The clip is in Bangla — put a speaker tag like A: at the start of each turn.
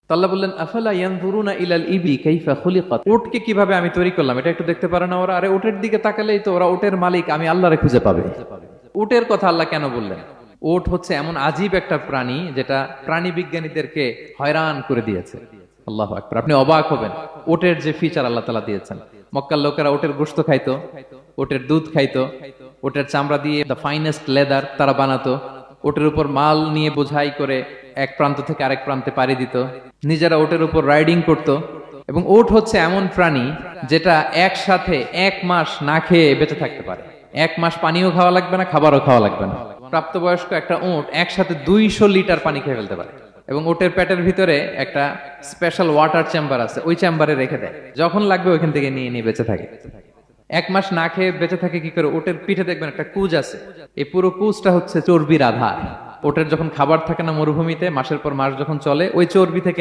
A: তো আল্লাহ বললেন আফালা ইয়ানজুরুনা ইলাল ইবলি কাইফা খুলিকাত, উটকে কিভাবে আমি তৈরি করলাম এটা একটু দেখতে পারে না ওরা? আরে উটের দিকে তাকালেই তো ওরা উটের মালিক আমি আল্লাহরে খুঁজে পাবে। উটের কথা আল্লাহ কেন বললেন? উট হচ্ছে এমন আজীব একটা প্রাণী যেটা প্রাণী বিজ্ঞানীদেরকে হয়রান করে দিয়েছে। আল্লাহু আকবার, আপনি অবাক হবেন উটের যে ফিচার আল্লাহ তাআলা দিয়েছেন। মক্কার লোকেরা উটের গোশত খাইতো, উটের দুধ খাইতো, উটের চামড়া দিয়ে দ্য ফাইনেস্ট লেদার তারা বানাতো, উটের উপর মাল নিয়ে বোঝাই করে এক প্রান্ত থেকে আরেক প্রান্তে পাড়ি দিত, নিজেরা উটের উপর রাইডিং করত। এবং উট হচ্ছে এমন প্রাণী যেটা একসাথে 1 মাস না খেয়ে বেঁচে থাকতে পারে। 1 মাস পানিও খাওয়া লাগবে না, খাবারও খাওয়া লাগবে না। প্রাপ্তবয়স্ক একটা উট একসাথে 200 লিটার পানি খেয়ে ফেলতে পারে। এবং উটের পেটের ভিতরে একটা স্পেশাল ওয়াটার চেম্বার আছে, ওই চেম্বারে রেখে দেয়, যখন লাগবে ওইখান থেকে নিয়ে নিয়ে বেঁচে থাকে। 1 মাস না খেয়ে বেঁচে থাকে কি করে? উটের পিঠে দেখবেন একটা কুজ আছে, এই পুরো কুজটা হচ্ছে চর্বির আধার। ওটের যখন খাবার থাকে না মরুভূমিতে, মাসের পর মাস যখন চলে, ওই চর্বি থেকে